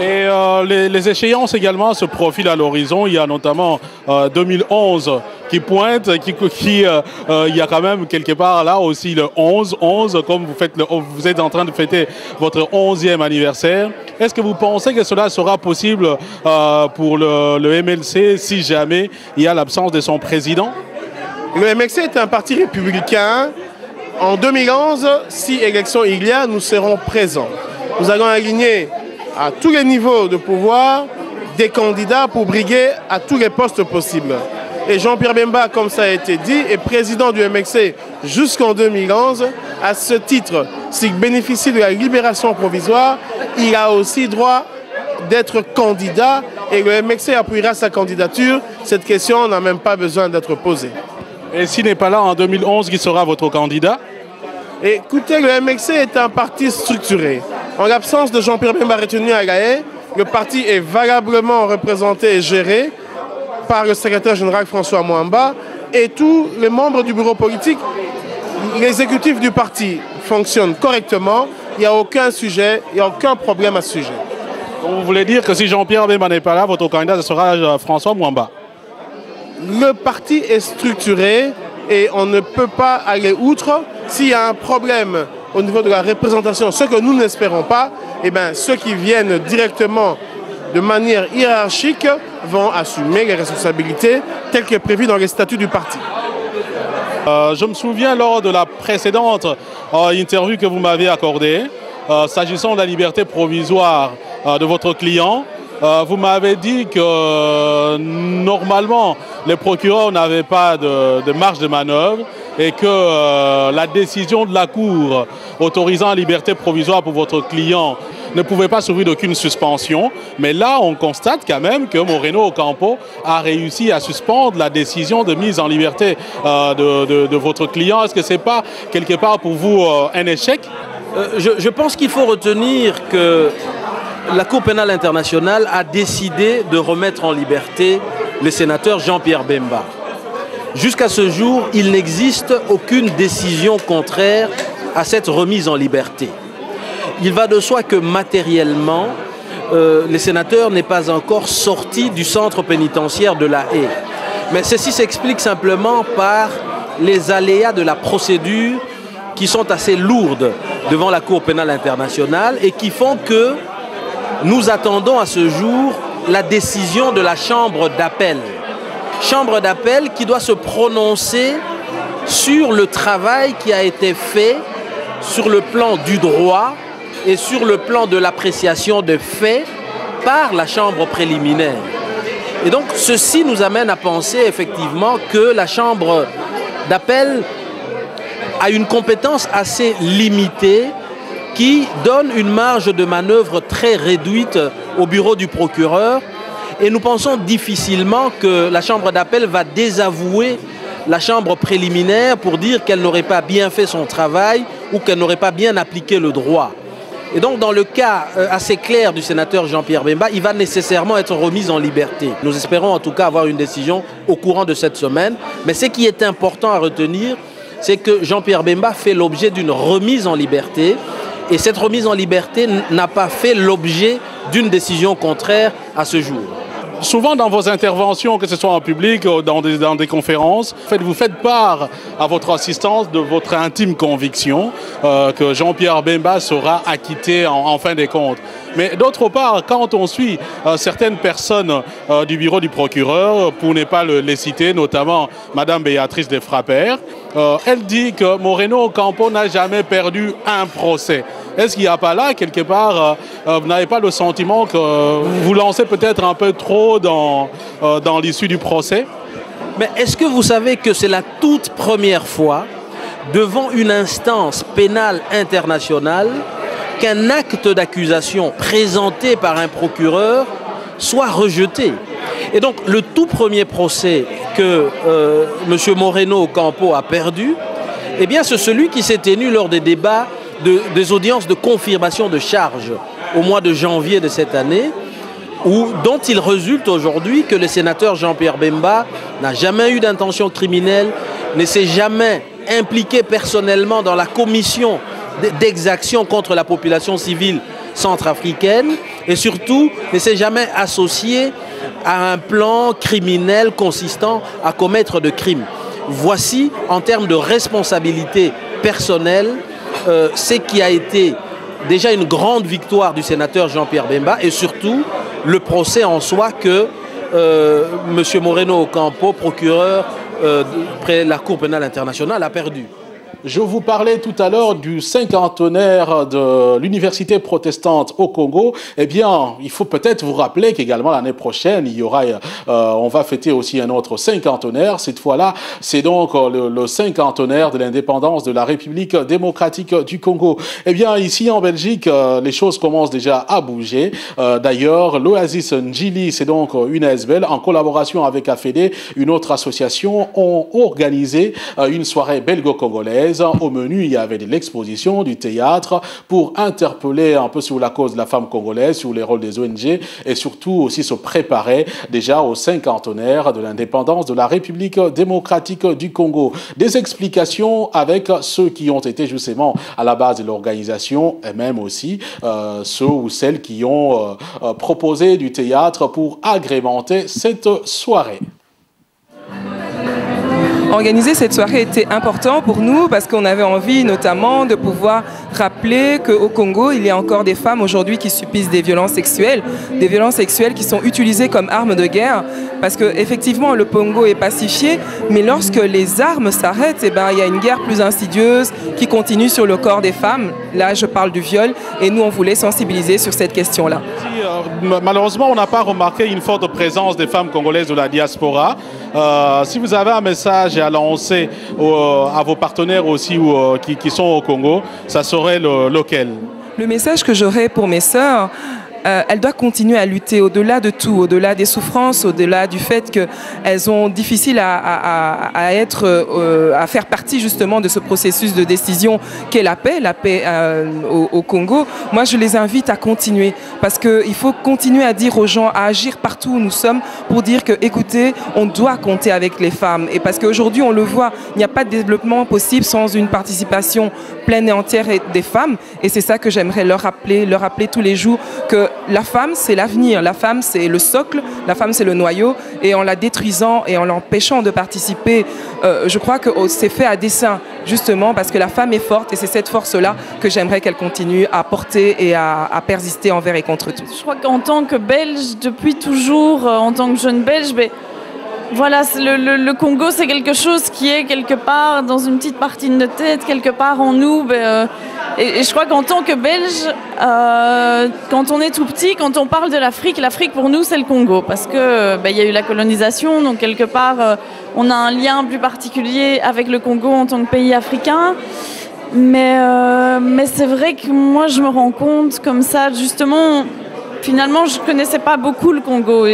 Et les échéances également se profilent à l'horizon. Il y a notamment 2011 qui pointe, il y a quand même quelque part là aussi le 11, comme vous êtes en train de fêter votre 11e anniversaire. Est-ce que vous pensez que cela sera possible pour le MLC si jamais il y a l'absence de son président? Le MLC est un parti républicain. En 2011, si élection il y a, nous serons présents. Nous allons aligner à tous les niveaux de pouvoir des candidats pour briguer à tous les postes possibles. Et Jean-Pierre Bemba, comme ça a été dit, est président du MLC jusqu'en 2011. À ce titre, s'il bénéficie de la libération provisoire, il a aussi droit d'être candidat et le MLC appuiera sa candidature. Cette question n'a même pas besoin d'être posée. Et s'il n'est pas là en 2011, qui sera votre candidat? Écoutez, le MLC est un parti structuré. En l'absence de Jean-Pierre Bemba retenu à La Haye, le parti est valablement représenté et géré par le secrétaire général François Mwamba et tous les membres du bureau politique. L'exécutif du parti fonctionne correctement, il n'y a aucun sujet, il n'y a aucun problème à ce sujet. Donc vous voulez dire que si Jean-Pierre Bemba n'est pas là, votre candidat sera François Mwamba? Le parti est structuré et on ne peut pas aller outre. S'il y a un problème au niveau de la représentation, ce que nous n'espérons pas, eh bien, ceux qui viennent directement de manière hiérarchique vont assumer les responsabilités telles que prévues dans les statuts du parti. Je me souviens lors de la précédente interview que vous m'avez accordée, s'agissant de la liberté provisoire de votre client, vous m'avez dit que normalement les procureurs n'avaient pas de marge de manœuvre et que la décision de la Cour autorisant la liberté provisoire pour votre client ne pouvait pas s'ouvrir d'aucune suspension. Mais là, on constate quand même que Moreno Ocampo a réussi à suspendre la décision de mise en liberté de votre client. Est-ce que ce n'est pas quelque part pour vous un échec? Je pense qu'il faut retenir que la Cour pénale internationale a décidé de remettre en liberté le sénateur Jean-Pierre Bemba. Jusqu'à ce jour, il n'existe aucune décision contraire à cette remise en liberté. Il va de soi que matériellement, le sénateur n'est pas encore sorti du centre pénitentiaire de La Haye. Mais ceci s'explique simplement par les aléas de la procédure qui sont assez lourdes devant la Cour pénale internationale et qui font que nous attendons à ce jour la décision de la Chambre d'appel. Chambre d'appel qui doit se prononcer sur le travail qui a été fait sur le plan du droit et sur le plan de l'appréciation des faits par la Chambre préliminaire. Et donc ceci nous amène à penser effectivement que la Chambre d'appel a une compétence assez limitée qui donne une marge de manœuvre très réduite au bureau du procureur. Et nous pensons difficilement que la Chambre d'appel va désavouer la Chambre préliminaire pour dire qu'elle n'aurait pas bien fait son travail ou qu'elle n'aurait pas bien appliqué le droit. Et donc dans le cas assez clair du sénateur Jean-Pierre Bemba, il va nécessairement être remis en liberté. Nous espérons en tout cas avoir une décision au courant de cette semaine. Mais ce qui est important à retenir, c'est que Jean-Pierre Bemba fait l'objet d'une remise en liberté. Et cette remise en liberté n'a pas fait l'objet d'une décision contraire à ce jour. Souvent dans vos interventions, que ce soit en public ou dans des conférences, vous faites part à votre assistance de votre intime conviction que Jean-Pierre Bemba sera acquitté en fin des comptes. Mais d'autre part, quand on suit certaines personnes du bureau du procureur, pour ne pas les citer, notamment Madame Béatrice Desfrappers, elle dit que Moreno Ocampo n'a jamais perdu un procès. Est-ce qu'il n'y a pas là, quelque part, vous n'avez pas le sentiment que vous lancez peut-être un peu trop dans l'issue du procès? Mais est-ce que vous savez que c'est la toute première fois, devant une instance pénale internationale, qu'un acte d'accusation présenté par un procureur soit rejeté? Et donc, le tout premier procès que M. Moreno Ocampo a perdu, eh bien, c'est celui qui s'est tenu lors des débats des audiences de confirmation de charges au mois de janvier de cette année, dont il résulte aujourd'hui que le sénateur Jean-Pierre Bemba n'a jamais eu d'intention criminelle, ne s'est jamais impliqué personnellement dans la commission d'exactions contre la population civile centrafricaine et surtout ne s'est jamais associé à un plan criminel consistant à commettre de crimes. Voici, en termes de responsabilité personnelle, ce qui a été déjà une grande victoire du sénateur Jean-Pierre Bemba et surtout le procès en soi que M. Moreno Ocampo, procureur près la Cour pénale internationale, a perdu. Je vous parlais tout à l'heure du cinquantenaire de l'université protestante au Congo. Eh bien, il faut peut-être vous rappeler qu'également l'année prochaine, il y aura, on va fêter aussi un autre cinquantenaire. Cette fois-là, c'est donc le cinquantenaire de l'indépendance de la République démocratique du Congo. Eh bien, ici en Belgique, les choses commencent déjà à bouger. D'ailleurs, l'Oasis Njili, c'est donc une ASBL, en collaboration avec AFEDE, une autre association, ont organisé une soirée belgo-congolaise. Au menu, il y avait de l'exposition, du théâtre, pour interpeller un peu sur la cause de la femme congolaise, sur les rôles des ONG, et surtout aussi se préparer déjà au cinquantenaire de l'indépendance de la République démocratique du Congo. Des explications avec ceux qui ont été justement à la base de l'organisation, et même aussi ceux ou celles qui ont proposé du théâtre pour agrémenter cette soirée. Organiser cette soirée était important pour nous parce qu'on avait envie notamment de pouvoir rappeler qu'au Congo, il y a encore des femmes aujourd'hui qui subissent des violences sexuelles qui sont utilisées comme armes de guerre parce qu'effectivement le Congo est pacifié, mais lorsque les armes s'arrêtent, eh ben, il y a une guerre plus insidieuse qui continue sur le corps des femmes. Là, je parle du viol et nous, on voulait sensibiliser sur cette question-là. Malheureusement, on n'a pas remarqué une forte présence des femmes congolaises de la diaspora. Si vous avez un message à lancer à vos partenaires aussi qui sont au Congo, ça serait lequel? Le message que j'aurais pour mes sœurs, elles doivent continuer à lutter au-delà de tout, au-delà des souffrances, au-delà du fait qu'elles ont difficile à faire partie justement de ce processus de décision qu'est la paix au Congo. Moi, je les invite à continuer parce qu'il faut continuer à dire aux gens, à agir partout où nous sommes pour dire que, écoutez, on doit compter avec les femmes. Et parce qu'aujourd'hui, on le voit, il n'y a pas de développement possible sans une participation pleine et entière des femmes. Et c'est ça que j'aimerais leur rappeler tous les jours, que la femme, c'est l'avenir, la femme, c'est le socle, la femme, c'est le noyau. Et en la détruisant et en l'empêchant de participer, je crois que c'est fait à dessein, justement, parce que la femme est forte et c'est cette force-là que j'aimerais qu'elle continue à porter et à persister envers et contre tout. Je crois qu'en tant que Belge, depuis toujours, en tant que jeune Belge, voilà, le Congo, c'est quelque chose qui est quelque part dans une petite partie de notre tête, quelque part en nous. Et je crois qu'en tant que Belge, quand on est tout petit, quand on parle de l'Afrique pour nous, c'est le Congo. Parce que y a eu la colonisation, donc quelque part, on a un lien plus particulier avec le Congo en tant que pays africain. Mais c'est vrai que moi, je me rends compte comme ça, justement, finalement, je ne connaissais pas beaucoup le Congo.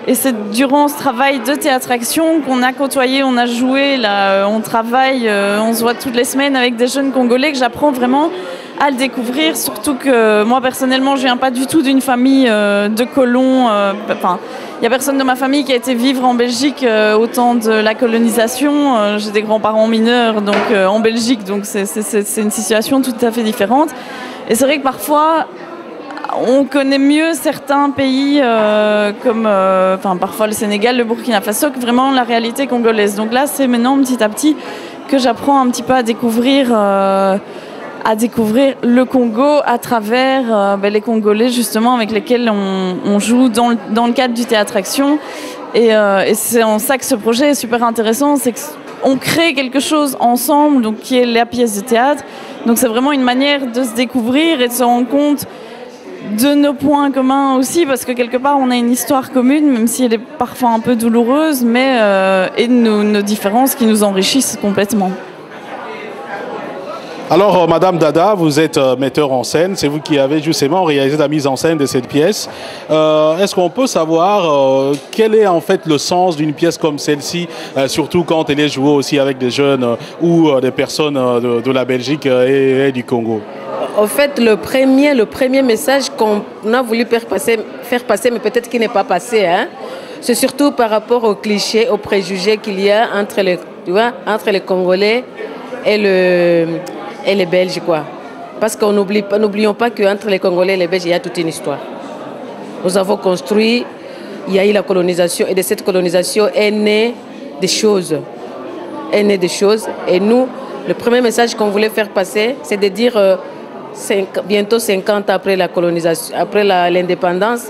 Et c'est durant ce travail de théâtre-action qu'on a côtoyé, on a joué, là, on travaille, on se voit toutes les semaines avec des jeunes Congolais que j'apprends vraiment à le découvrir. Surtout que moi, personnellement, je ne viens pas du tout d'une famille de colons. Il n'y a personne de ma famille qui a été vivre en Belgique au temps de la colonisation. J'ai des grands-parents mineurs donc, en Belgique, donc c'est une situation tout à fait différente. Et c'est vrai que parfois, on connaît mieux certains pays comme parfois le Sénégal, le Burkina Faso, que vraiment la réalité congolaise. Donc là, c'est maintenant petit à petit que j'apprends un petit peu à découvrir le Congo à travers les Congolais justement avec lesquels on joue dans le cadre du théâtre-action. Et c'est en ça que ce projet est super intéressant, c'est qu'on crée quelque chose ensemble, donc qui est la pièce de théâtre. Donc c'est vraiment une manière de se découvrir et de se rendre compte de nos points communs aussi, parce que quelque part on a une histoire commune, même si elle est parfois un peu douloureuse, mais et nos différences qui nous enrichissent complètement. Alors, Madame Dada, vous êtes metteur en scène, c'est vous qui avez justement réalisé la mise en scène de cette pièce. Est-ce qu'on peut savoir quel est en fait le sens d'une pièce comme celle-ci, surtout quand elle est jouée aussi avec des jeunes ou des personnes de la Belgique et du Congo? En fait, le premier message qu'on a voulu faire passer, mais peut-être qu'il n'est pas passé, hein, c'est surtout par rapport aux clichés, aux préjugés qu'il y a entre les Congolais et les Belges, quoi. Parce qu'on n'oublions pas qu'entre les Congolais et les Belges, il y a toute une histoire. nous avons construit, il y a eu la colonisation, et de cette colonisation est né des choses. Et nous, le premier message qu'on voulait faire passer, c'est de dire bientôt 50 ans après la colonisation, après l'indépendance,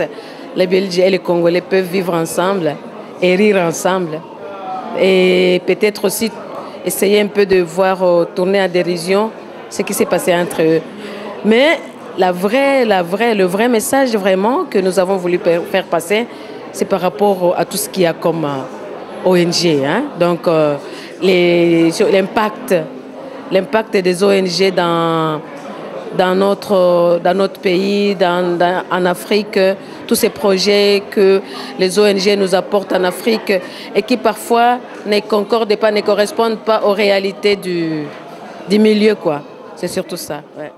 les Belges et les Congolais peuvent vivre ensemble et rire ensemble. Et peut-être aussi essayer un peu de voir tourner à dérision ce qui s'est passé entre eux. Mais le vrai message vraiment que nous avons voulu faire passer, c'est par rapport à tout ce qu'il y a comme ONG. Hein? Donc l'impact des ONG dans notre pays, en Afrique, tous ces projets que les ONG nous apportent en Afrique et qui parfois ne concordent pas, ne correspondent pas aux réalités du milieu, quoi. C'est surtout ça. Ouais.